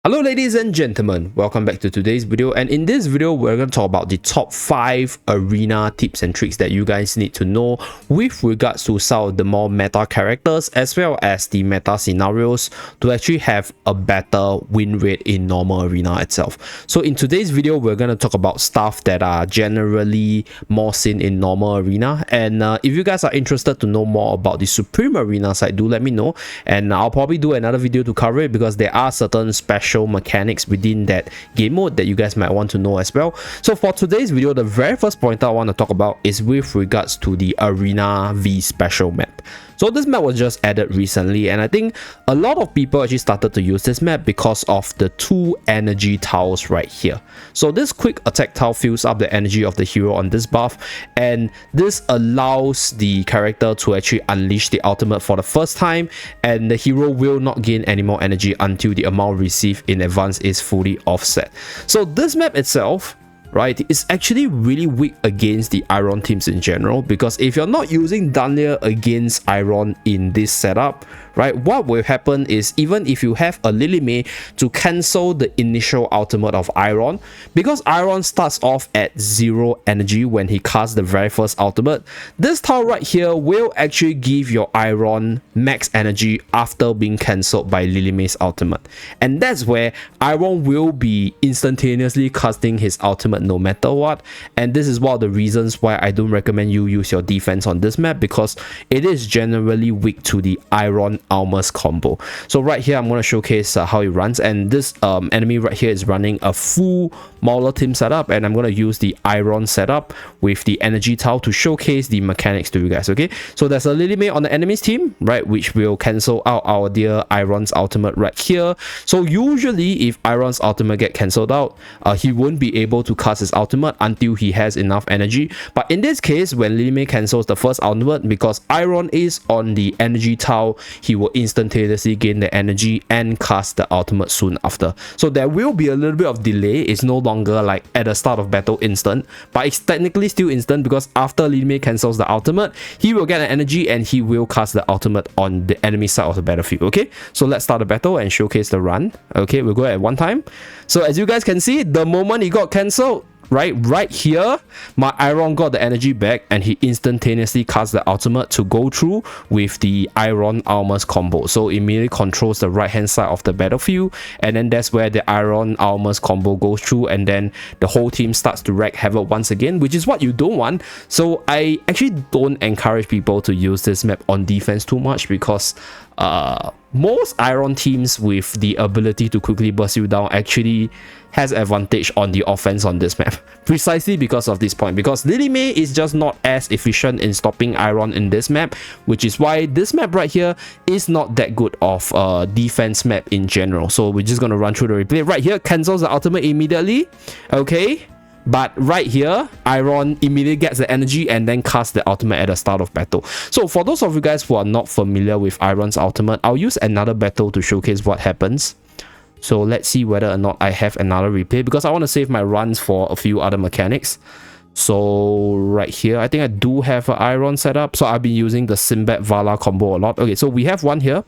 Hello ladies and gentlemen, welcome back to today's video, and in this video we're going to talk about the top 5 arena tips and tricks that you guys need to know with regards to some of the more meta characters as well as the meta scenarios to actually have a better win rate in normal arena itself. So in today's video we're going to talk about stuff that are generally more seen in normal arena, and if you guys are interested to know more about the Supreme Arena side, do let me know, and I'll probably do another video to cover it because there are certain special mechanics within that game mode that you guys might want to know as well. So for today's video, the very first point I want to talk about is with regards to the Arena V special map. So this map was just added recently, and I think a lot of people actually started to use this map because of the 2 energy tiles right here. So this quick attack tile fills up the energy of the hero on this buff, and this allows the character to actually unleash the ultimate for the first time, and the hero will not gain any more energy until the amount received in advance is fully offset. So this map itself, right, is actually really weak against the Iron teams in general, because if you're not using Dunlia against Iron in this setup, right, what will happen is even if you have a Lily May to cancel the initial ultimate of Iron, because Iron starts off at 0 energy when he casts the very first ultimate, this tile right here will actually give your Iron max energy after being cancelled by Lily May's ultimate, and that's where Iron will be instantaneously casting his ultimate no matter what. And this is one of the reasons why I don't recommend you use your defense on this map, because it is generally weak to the Iron Almas combo. So right here I'm going to showcase how it runs, and this enemy right here is running a full Mauler team setup, and I'm going to use the Iron setup with the energy tile to showcase the mechanics to you guys. Okay, so there's a Lily May on the enemy's team, right, which will cancel out our dear Iron's ultimate right here. So usually if Iron's ultimate get cancelled out, he won't be able to cast his ultimate until he has enough energy. But in this case, when Lily May cancels the first ultimate, because Iron is on the energy tile, he will instantaneously gain the energy and cast the ultimate soon after. So there will be a little bit of delay. It's no longer like at the start of battle instant, but it's technically still instant, because after Lily May cancels the ultimate, he will get an energy and he will cast the ultimate on the enemy side of the battlefield. Okay, so let's start the battle and showcase the run. Okay, we'll go at one time. So as you guys can see, the moment he got cancelled, right here, my Iron got the energy back and he instantaneously casts the ultimate to go through with the Iron Almas combo. So immediately controls the right hand side of the battlefield, and then that's where the Iron Almas combo goes through, and then the whole team starts to wreak havoc once again, which is what you don't want. So I actually don't encourage people to use this map on defense too much, because most Iron teams with the ability to quickly burst you down actually has advantage on the offense on this map, precisely because of this point, because Lily May is just not as efficient in stopping Iron in this map, which is why this map right here is not that good of a defense map in general. So we're just going to run through the replay. Right here, cancels the ultimate immediately. Okay, but right here, Iron immediately gets the energy and then casts the ultimate at the start of battle. So for those of you guys who are not familiar with Iron's ultimate, I'll use another battle to showcase what happens. So let's see whether or not I have another replay, because I want to save my runs for a few other mechanics. So right here, I think I do have an Iron setup. So I've been using the Sinbad Vala combo a lot. Okay, so we have one here.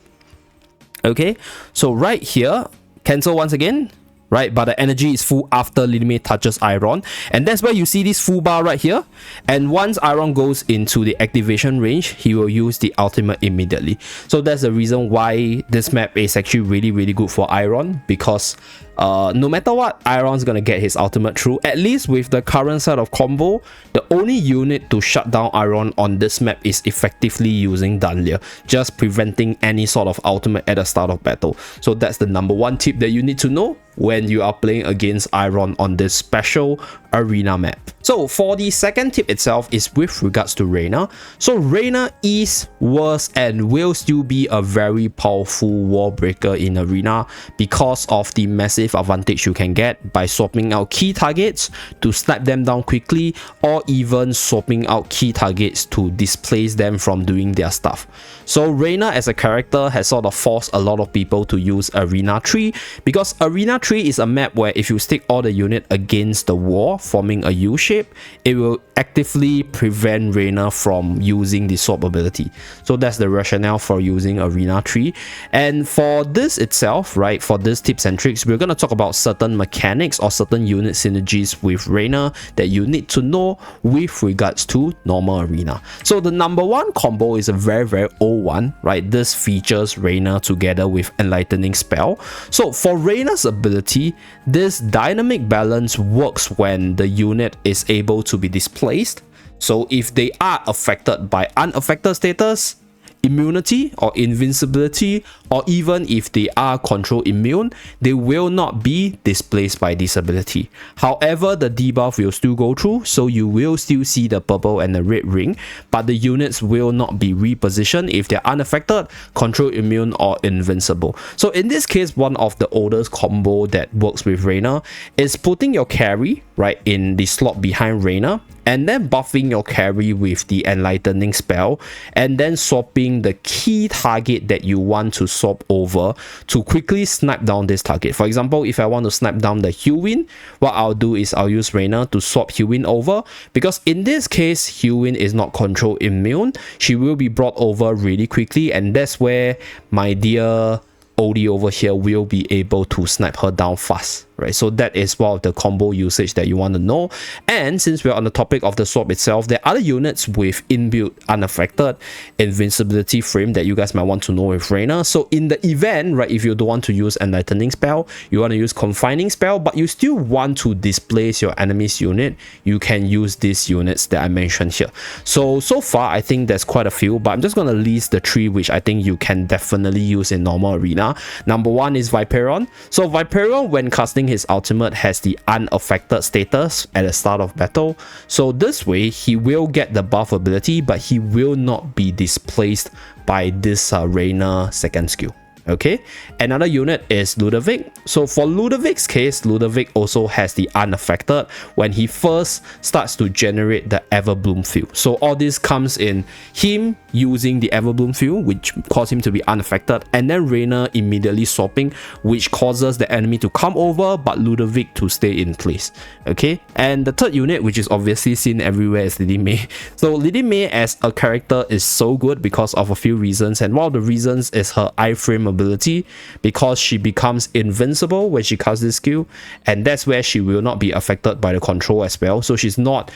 Okay, so right here, cancel once again. Right, but the energy is full after Lily May touches Iron, and that's where you see this full bar right here. And once Iron goes into the activation range, he will use the ultimate immediately. So that's the reason why this map is actually really good for Iron, because no matter what, Iron's gonna get his ultimate through. At least with the current set of combo, the only unit to shut down Iron on this map is effectively using Dunlia, just preventing any sort of ultimate at the start of battle. So that's the #1 tip that you need to know when you are playing against Iron on this special arena map. So for the second tip itself is with regards to Raina. So Raina is, was, and will still be a very powerful wall breaker in arena, because of the massive advantage you can get by swapping out key targets to snipe them down quickly, or even swapping out key targets to displace them from doing their stuff. So Raina as a character has sort of forced a lot of people to use Arena 3, because Arena 3 is a map where if you stick all the unit against the wall forming a U shape, it will actively prevent Raina from using the swap ability. So that's the rationale for using Arena Tree. And for this itself, right, for this tips and tricks, we're going to talk about certain mechanics or certain unit synergies with Raina that you need to know with regards to normal Arena. So the number one combo is a very old one, right? This features Raina together with Enlightening Spell. So for Raina's ability, this dynamic balance works when the unit is able to be displaced. So if they are affected by unaffected status, immunity or invincibility, or even if they are control immune, they will not be displaced by this ability. However, the debuff will still go through, so you will still see the purple and the red ring, but the units will not be repositioned if they're unaffected, control immune, or invincible. So in this case, one of the oldest combo that works with Raina is putting your carry right in the slot behind Raina, and then buffing your carry with the Enlightening Spell, and then swapping the key target that you want to swap over to quickly snipe down this target. For example, if I want to snipe down the Hewin, what I'll do is I'll use Raina to swap Hewin over, because in this case, Hewin is not control immune. She will be brought over really quickly, and that's where my dear Odie over here will be able to snipe her down fast, right? So that is one of the combo usage that you want to know. And since we're on the topic of the swap itself, there are other units with inbuilt unaffected invincibility frame that you guys might want to know with Raina. So in the event, right, if you don't want to use Enlightening Spell, you want to use Confining Spell, but you still want to displace your enemy's unit, you can use these units that I mentioned here. So far, I think there's quite a few, but I'm just going to list the three which I think you can definitely use in normal Arena. Number one is Viperion. So Viperion, when casting his ultimate, has the unaffected status at the start of battle. So this way, he will get the buff ability, but he will not be displaced by this Raina second skill. Okay, another unit is Ludovic. So for Ludovic's case, Ludovic also has the unaffected when he first starts to generate the Everbloom field. So all this comes in him using the Everbloom field, which causes him to be unaffected, and then Raina immediately swapping, which causes the enemy to come over but Ludovic to stay in place. Okay, and the third unit, which is obviously seen everywhere, is Lily May. So Lily May as a character is so good because of a few reasons, and one of the reasons is her iframe ability, because she becomes invincible when she casts this skill, and that's where she will not be affected by the control as well. So she's not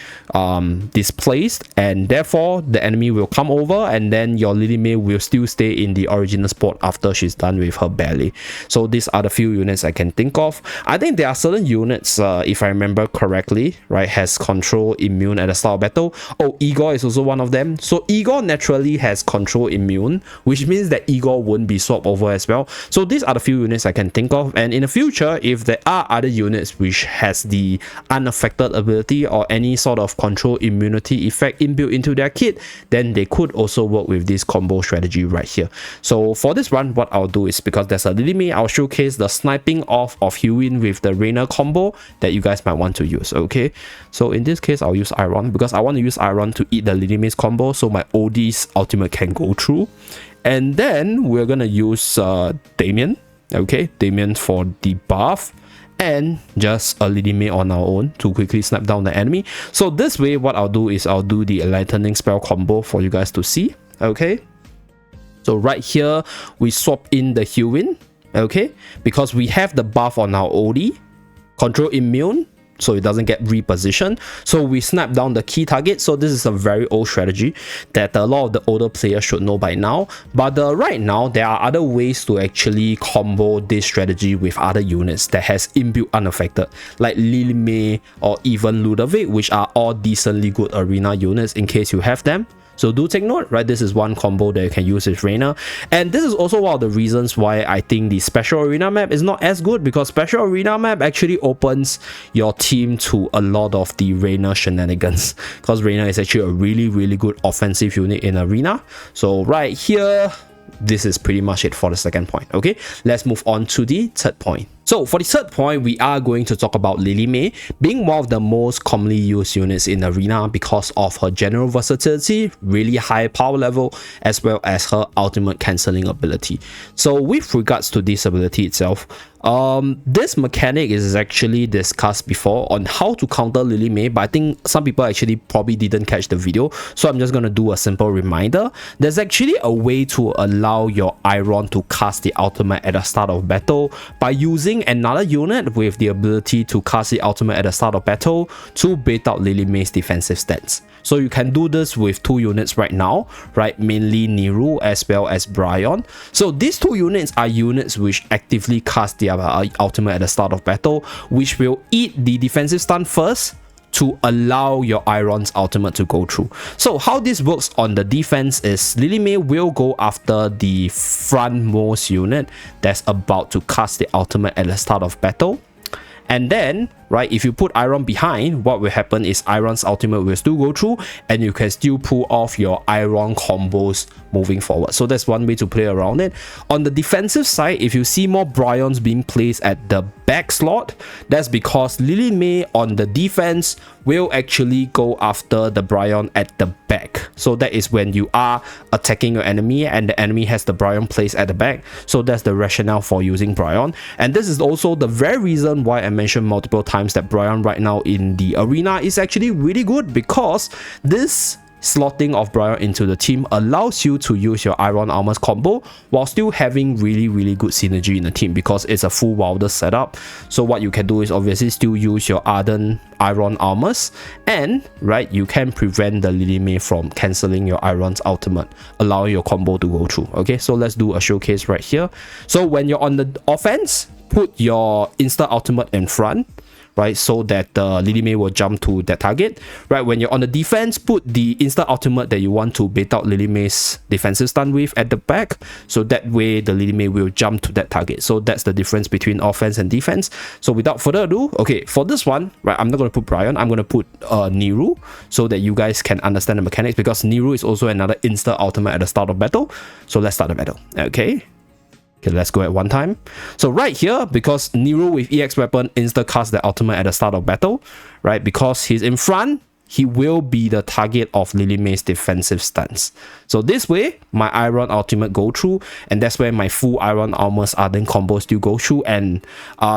displaced, and therefore the enemy will come over, and then your Lily May will still stay in the original spot after she's done with her ballet. So these are the few units I can think of. I think there are certain units, if I remember correctly, right, has control immune at the start of battle. Oh, Igor is also one of them. So Igor naturally has control immune, which means that Igor won't be swapped over as well. So these are the few units I can think of, and in the future, if there are other units which has the unaffected ability or any sort of control immunity effect inbuilt into their kit, then they could also work with this combo strategy right here. So for this run, what I'll do is, because there's a Lily May, I'll showcase the sniping off of Hewin with the Raina combo that you guys might want to use. Okay, so in this case, I'll use Iron because I want to use Iron to eat the Lily May's combo so my Odie's ultimate can go through. And then we're gonna use Damien, okay, Damien for the buff, and just a Lily May on our own to quickly snipe down the enemy. So this way, what I'll do is I'll do the Enlightening Spell combo for you guys to see. Okay, so right here we swap in the Hewin, okay, because we have the buff on our Odie, control immune, so it doesn't get repositioned. So we snap down the key target. So this is a very old strategy that a lot of the older players should know by now. But right now, there are other ways to actually combo this strategy with other units that has inbuilt unaffected, like Lily May or even Ludovic, which are all decently good arena units in case you have them. So do take note, right? This is one combo that you can use with Raina. And this is also one of the reasons why I think the Special Arena map is not as good, because Special Arena map actually opens your team to a lot of the Raina shenanigans, because Raina is actually a really good offensive unit in Arena. So right here, this is pretty much it for the second point. Okay, let's move on to the third point. So for the third point, we are going to talk about Lily Mei being one of the most commonly used units in Arena because of her general versatility, really high power level, as well as her ultimate cancelling ability. So with regards to this ability itself, this mechanic is actually discussed before on how to counter Lily Mei, but I think some people actually probably didn't catch the video, so I'm just going to do a simple reminder. There's actually a way to allow your Iron to cast the ultimate at the start of battle by using another unit with the ability to cast the ultimate at the start of battle to bait out Lily Mei's defensive stance. So you can do this with two units right now, right? Mainly Niru as well as Bryon. So these two units are units which actively cast their ultimate at the start of battle, which will eat the defensive stun first to allow your Iron's ultimate to go through. So how this works on the defense is Lily Mei will go after the frontmost unit that's about to cast the ultimate at the start of battle. And then, right, if you put Iron behind, what will happen is Iron's ultimate will still go through and you can still pull off your Iron combos moving forward. So that's one way to play around it. On the defensive side, if you see more Bryons being placed at the back slot, that's because Lily Mei on the defense will actually go after the Bryon at the back. So that is when you are attacking your enemy and the enemy has the Bryon placed at the back. So that's the rationale for using Bryon. And this is also the very reason why I mentioned multiple times that Bryon right now in the arena is actually really good, because this slotting of Bryon into the team allows you to use your Iron Armors combo while still having really good synergy in the team, because it's a full Wilder setup. So what you can do is obviously still use your Ardent Iron Armors, and right, you can prevent the Lily Mei from cancelling your Iron's ultimate, allowing your combo to go through. Okay, so let's do a showcase right here. So when you're on the offense, put your insta ultimate in front, right, so that the Lily Mei will jump to that target. Right, when you're on the defense, put the insta ultimate that you want to bait out Lily Mei's defensive stun with at the back, so that way the Lily Mei will jump to that target. So that's the difference between offense and defense. So without further ado, okay, for this one, right, I'm not going to put Bryon, I'm going to put Niru, so that you guys can understand the mechanics, because Niru is also another insta ultimate at the start of battle. So let's start the battle. Okay, let's go at one time. So right here, because Niru with EX weapon insta cast the ultimate at the start of battle, right, because he's in front, he will be the target of Lily Mei's defensive stance. So this way, my Iron ultimate go through, and that's where my full Iron Armors Ardent combos still go through. And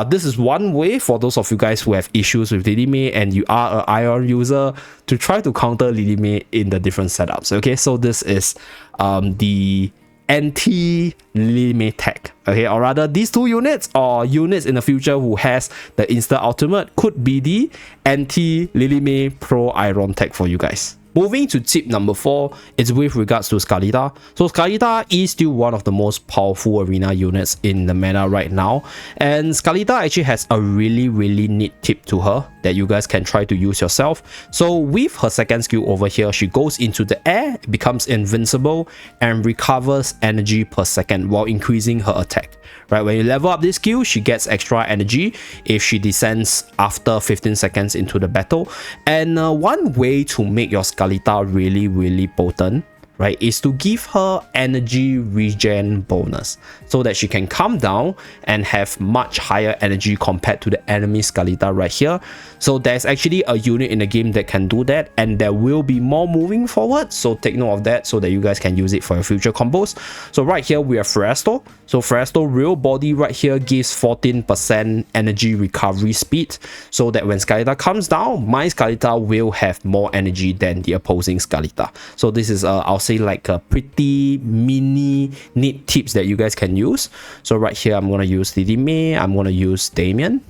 this is one way for those of you guys who have issues with Lily Mei and you are an Iron user to try to counter Lily Mei in the different setups. Okay, so this is the anti-Lily Mei tech, okay, or rather these two units or units in the future who has the insta ultimate could be the anti-Lily Mei pro Iron tech for you guys. Moving to tip number 4, it's with regards to Scarlita. So Scarlita is still one of the most powerful arena units in the meta right now, and Scarlita actually has a really neat tip to her that you guys can try to use yourself. So with her second skill over here, she goes into the air, becomes invincible, and recovers energy per second while increasing her attack. Right, when you level up this skill, she gets extra energy if she descends after 15 seconds into the battle. And one way to make your Scarlita really potent, right, is to give her energy regen bonus, so that she can come down and have much higher energy compared to the enemy Scarlita right here. So there's actually a unit in the game that can do that, and there will be more moving forward, so take note of that so that you guys can use it for your future combos. So right here we have Feresto. So Feresto real body right here gives 14% energy recovery speed, so that when Scarlita comes down, my Scarlita will have more energy than the opposing Scarlita. So this is I'll say like a pretty mini neat tips that you guys can use. So right here I'm gonna use Lily Mei, I'm gonna use Damien,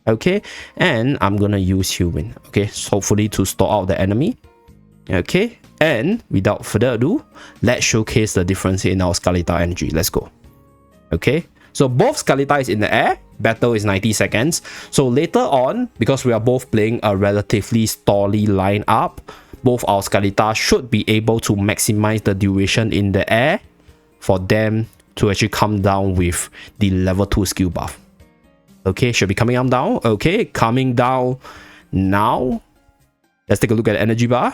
okay, and I'm gonna use Human, okay, so hopefully to stall out the enemy. Okay, and without further ado, let's showcase the difference in our Scarlita energy. Let's go. Okay, so both Scarlita is in the air, battle is 90 seconds. So later on, because we are both playing a relatively stally line up, both our Scarlita should be able to maximize the duration in the air for them to actually come down with the level 2 skill buff. Okay, should be coming down. Okay, coming down now. Let's take a look at the energy bar.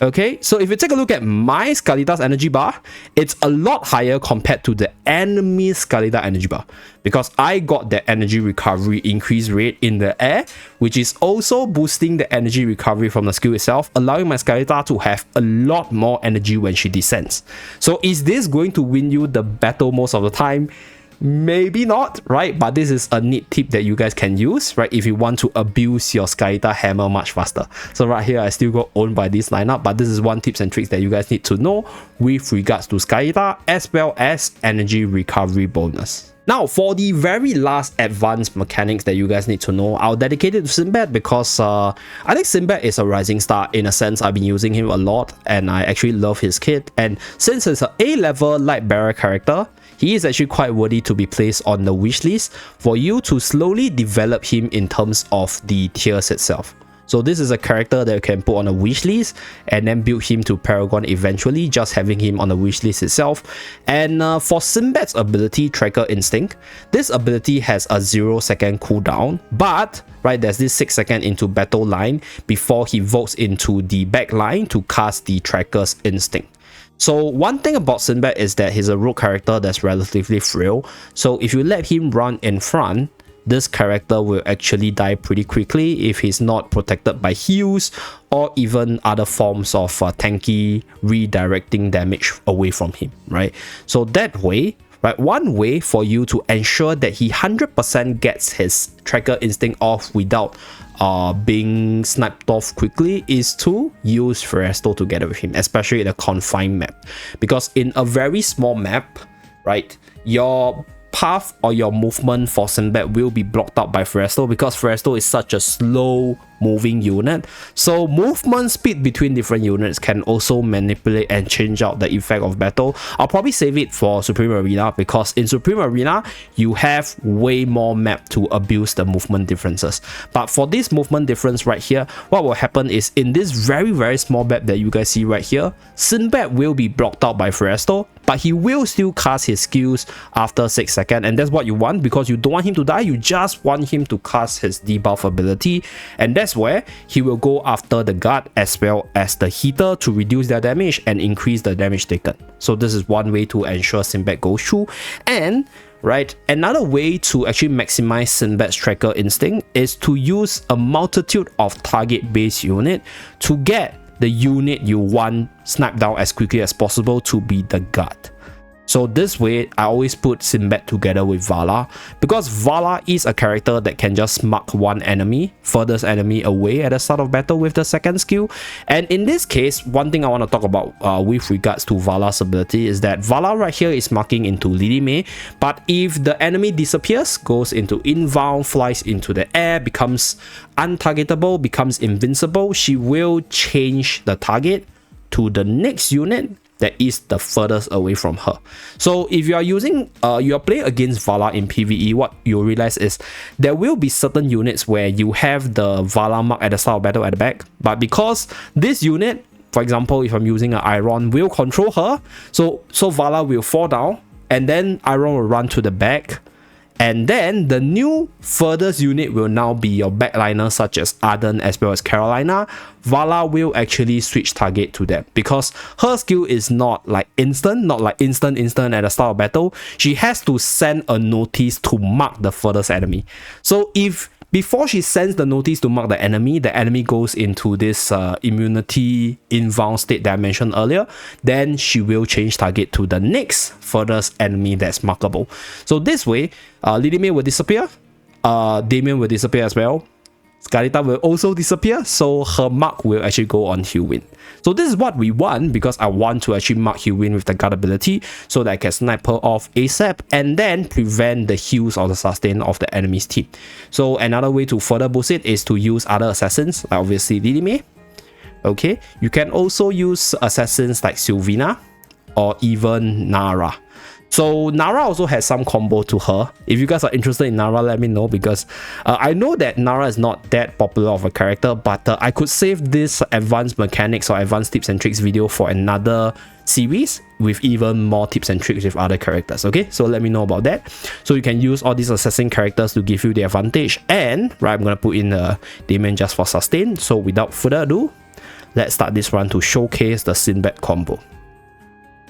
Okay, so if you take a look at my Scarlita's energy bar, it's a lot higher compared to the enemy Scarlita energy bar, because I got the energy recovery increase rate in the air, which is also boosting the energy recovery from the skill itself, allowing my Scarlita to have a lot more energy when she descends. So is this going to win you the battle most of the time? Maybe not, right? But this is a neat tip that you guys can use, right? If you want to abuse your Scarlita hammer much faster. So right here, I still got owned by this lineup, but this is one tips and tricks that you guys need to know with regards to Scarlita, as well as energy recovery bonus. Now, for the very last advanced mechanics that you guys need to know, I'll dedicate it to Sinbad, because I think Sinbad is a rising star in a sense. I've been using him a lot and I actually love his kit. And since it's an A-level light bearer character, he is actually quite worthy to be placed on the wish list for you to slowly develop him in terms of the tiers itself. So this is a character that you can put on a wish list and then build him to Paragon eventually, just having him on the wish list itself. And for Sinbad's ability, Tracker Instinct, this ability has a 0-second cooldown, but right, there's this 6-second into battle line before he votes into the back line to cast the Tracker's Instinct. So one thing about Sinbad is that he's a rogue character that's relatively frail. So if you let him run in front, this character will actually die pretty quickly if he's not protected by heals or even other forms of tanky redirecting damage away from him, right? So that way, right, one way for you to ensure that he 100% gets his Tracker Instinct off without being sniped off quickly is to use Feresto together with him, especially in a confined map. Because in a very small map, right, your path or your movement for Sinbad will be blocked out by Feresto, because Feresto is such a slow moving unit. So movement speed between different units can also manipulate and change out the effect of battle. I'll probably save it for Supreme Arena, because in Supreme Arena you have way more map to abuse the movement differences. But for this movement difference right here, what will happen is in this very small map that you guys see right here, Sinbad will be blocked out by Feresto, but he will still cast his skills after 6 seconds, and that's what you want, because you don't want him to die, you just want him to cast his debuff ability, and that's where he will go after the guard as well as the heater to reduce their damage and increase the damage taken. So this is one way to ensure Sinbad goes through. And right, another way to actually maximize Sinbad's Tracker Instinct is to use a multitude of target based unit to get the unit you want sniped down as quickly as possible to be the guard. So this way, I always put Sinbad together with Vala, because Vala is a character that can just mark one enemy, furthest enemy away at the start of battle with the second skill. And in this case, one thing I want to talk about with regards to Vala's ability is that Vala right here is marking into Lily May, but if the enemy disappears, goes into inbound, flies into the air, becomes untargetable, becomes invincible, she will change the target to the next unit that is the furthest away from her. So if you are using you are playing against Vala in PvE, what you'll realize is there will be certain units where you have the Vala mark at the start of battle at the back, but because this unit, for example, if I'm using an Iron, will control her, so Vala will fall down and then Iron will run to the back, and then the new furthest unit will now be your backliner such as Arden as well as Carolina. Vala will actually switch target to them because her skill is not like instant, not like instant at the start of battle. She has to send a notice to mark the furthest enemy. So if before she sends the notice to mark the enemy goes into this immunity inbound state that I mentioned earlier, then she will change target to the next furthest enemy that's markable. So this way, Lily May will disappear, Damien will disappear as well, Scarlita will also disappear, so her mark will actually go on Hewin. So this is what we want, because I want to actually mark Hewin with the guard ability so that I can snipe her off ASAP and then prevent the heals or the sustain of the enemy's team. So another way to further boost it is to use other assassins, like obviously Lily May. Okay, you can also use assassins like Sylvina or even Nara. So Nara also has some combo to her. If you guys are interested in Nara, let me know, because I know that Nara is not that popular of a character, but I could save this advanced mechanics or advanced tips and tricks video for another series with even more tips and tricks with other characters. Okay, so let me know about that. So you can use all these assassin characters to give you the advantage. And right, I'm gonna put in Damien just for sustain. So without further ado, let's start this run to showcase the Sinbad combo.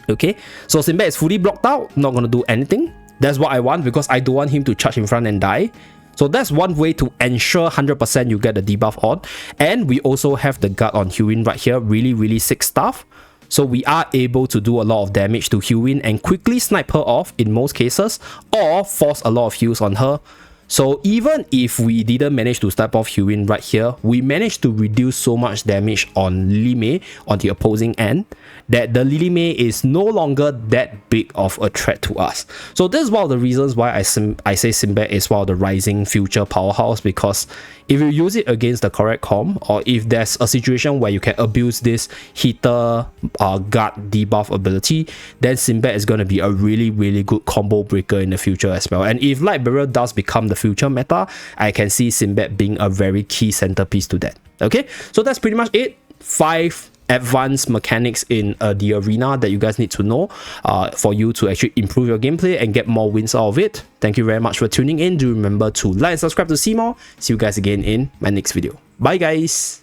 Okay, so Sinbad is fully blocked out, not gonna do anything. That's what I want because I don't want him to charge in front and die. So that's one way to ensure 100% you get the debuff on. And we also have the guard on Hewin right here, really sick stuff. So we are able to do a lot of damage to Hewin and quickly snipe her off in most cases, or force a lot of heals on her. So even if we didn't manage to snipe off Hewin right here, we managed to reduce so much damage on Lily May on the opposing end that the Lily May is no longer that big of a threat to us. So this is one of the reasons why I say Sinbad is one of the rising future powerhouse, because if you use it against the correct comp, or if there's a situation where you can abuse this heater guard debuff ability, then Sinbad is going to be a really good combo breaker in the future as well. And if Light Barrier does become the future meta, I can see Sinbad being a very key centerpiece to that. Okay, so that's pretty much it. 5 advanced mechanics in the arena that you guys need to know for you to actually improve your gameplay and get more wins out of it. Thank you very much for tuning in. Do remember to like and subscribe to see more. See you guys again in my next video. Bye guys.